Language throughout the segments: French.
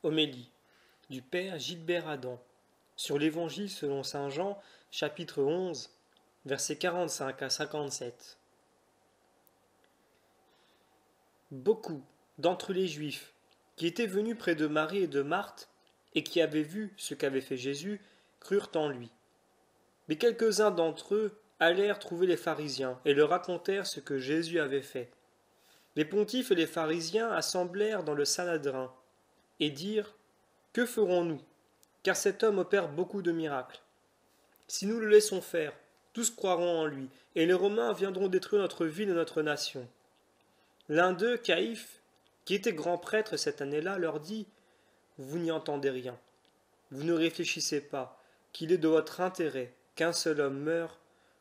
Homélie du Père Gilbert Adam sur l'Évangile selon saint Jean, chapitre 11, versets 45 à 57. Beaucoup d'entre les Juifs qui étaient venus près de Marie et de Marthe et qui avaient vu ce qu'avait fait Jésus crurent en lui. Mais quelques-uns d'entre eux allèrent trouver les pharisiens et leur racontèrent ce que Jésus avait fait. Les pontifes et les pharisiens assemblèrent dans le Sanhédrin et dirent : « Que ferons-nous ? Car cet homme opère beaucoup de miracles. Si nous le laissons faire, tous croiront en lui, et les Romains viendront détruire notre ville et notre nation. » L'un d'eux, Caïphe, qui était grand prêtre cette année-là, leur dit : « Vous n'y entendez rien. Vous ne réfléchissez pas qu'il est de votre intérêt qu'un seul homme meure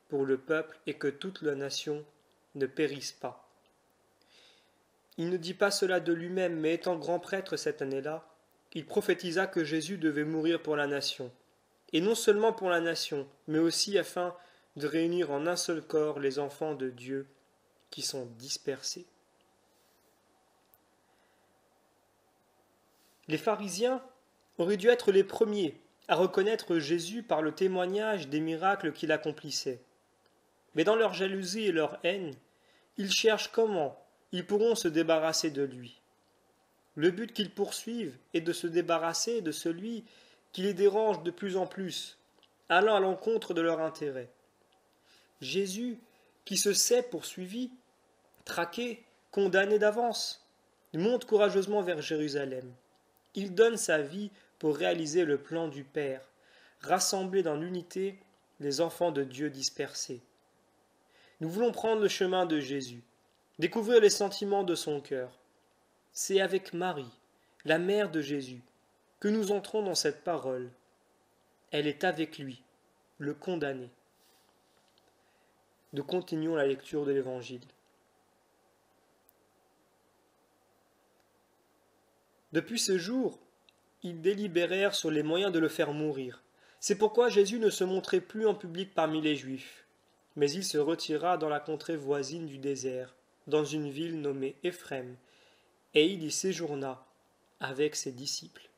pour le peuple et que toute la nation ne périsse pas. » Il ne dit pas cela de lui-même, mais étant grand prêtre cette année-là, il prophétisa que Jésus devait mourir pour la nation. Et non seulement pour la nation, mais aussi afin de réunir en un seul corps les enfants de Dieu qui sont dispersés. Les pharisiens auraient dû être les premiers à reconnaître Jésus par le témoignage des miracles qu'il accomplissait. Mais dans leur jalousie et leur haine, ils cherchent comment ils pourront se débarrasser de lui. Le but qu'ils poursuivent est de se débarrasser de celui qui les dérange de plus en plus, allant à l'encontre de leur intérêt. Jésus, qui se sait poursuivi, traqué, condamné d'avance, monte courageusement vers Jérusalem. Il donne sa vie pour réaliser le plan du Père, rassembler dans l'unité les enfants de Dieu dispersés. Nous voulons prendre le chemin de Jésus, découvrir les sentiments de son cœur. C'est avec Marie, la mère de Jésus, que nous entrons dans cette parole. Elle est avec lui, le condamné. Nous continuons la lecture de l'Évangile. Depuis ce jour, ils délibérèrent sur les moyens de le faire mourir. C'est pourquoi Jésus ne se montrait plus en public parmi les Juifs, mais il se retira dans la contrée voisine du désert, dans une ville nommée Éphrem, et il y séjourna avec ses disciples.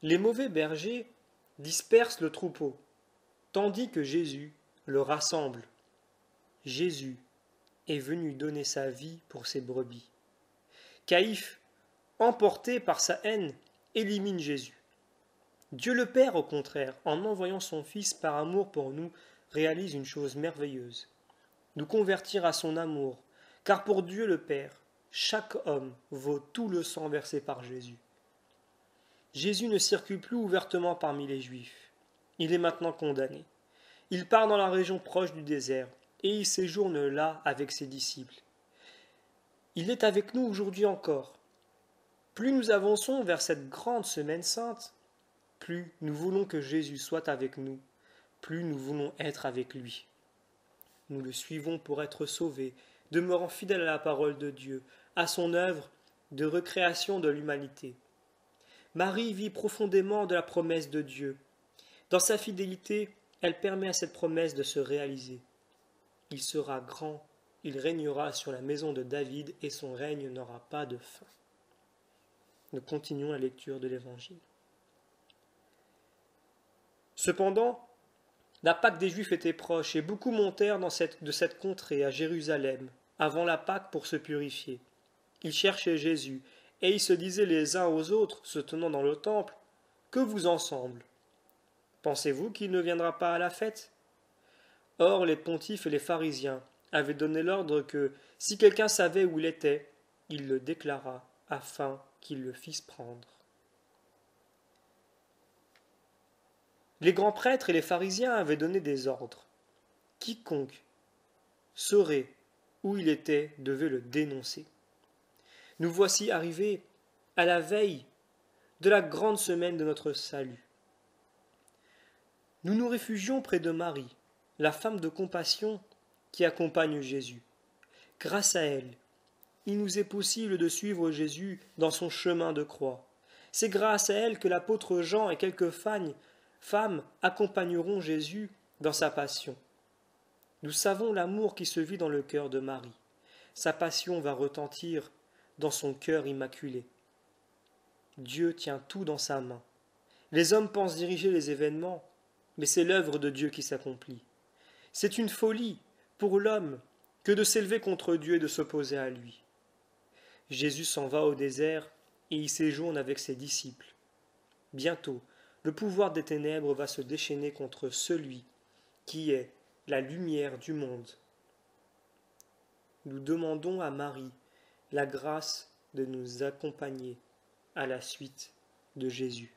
Les mauvais bergers dispersent le troupeau, tandis que Jésus le rassemble. Jésus est venu donner sa vie pour ses brebis. Caïphe, emporté par sa haine, élimine Jésus. Dieu le Père, au contraire, en envoyant son Fils par amour pour nous, réalise une chose merveilleuse, nous convertir à son amour, car pour Dieu le Père, chaque homme vaut tout le sang versé par Jésus. Jésus ne circule plus ouvertement parmi les Juifs. Il est maintenant condamné. Il part dans la région proche du désert et il séjourne là avec ses disciples. Il est avec nous aujourd'hui encore. Plus nous avançons vers cette grande semaine sainte, plus nous voulons que Jésus soit avec nous, plus nous voulons être avec lui. Nous le suivons pour être sauvés, demeurant fidèles à la parole de Dieu, à son œuvre de recréation de l'humanité. Marie vit profondément de la promesse de Dieu. Dans sa fidélité, elle permet à cette promesse de se réaliser. Il sera grand, il régnera sur la maison de David et son règne n'aura pas de fin. Nous continuons la lecture de l'Évangile. Cependant, la Pâque des Juifs était proche et beaucoup montèrent de cette contrée à Jérusalem avant la Pâque pour se purifier. Ils cherchaient Jésus et ils se disaient les uns aux autres, se tenant dans le temple : « Que vous en semble ? Pensez-vous qu'il ne viendra pas à la fête ?» Or les pontifes et les pharisiens avaient donné l'ordre que, si quelqu'un savait où il était, il le déclarât afin qu'ils le fissent prendre. Les grands prêtres et les pharisiens avaient donné des ordres. Quiconque saurait où il était devait le dénoncer. Nous voici arrivés à la veille de la grande semaine de notre salut. Nous nous réfugions près de Marie, la femme de compassion qui accompagne Jésus. Grâce à elle, il nous est possible de suivre Jésus dans son chemin de croix. C'est grâce à elle que l'apôtre Jean et quelques femmes accompagneront Jésus dans sa passion. Nous savons l'amour qui se vit dans le cœur de Marie. Sa passion va retentir dans son cœur immaculé. Dieu tient tout dans sa main. Les hommes pensent diriger les événements, mais c'est l'œuvre de Dieu qui s'accomplit. C'est une folie pour l'homme que de s'élever contre Dieu et de s'opposer à lui. Jésus s'en va au désert et y séjourne avec ses disciples. Bientôt, le pouvoir des ténèbres va se déchaîner contre celui qui est la lumière du monde. Nous demandons à Marie la grâce de nous accompagner à la suite de Jésus.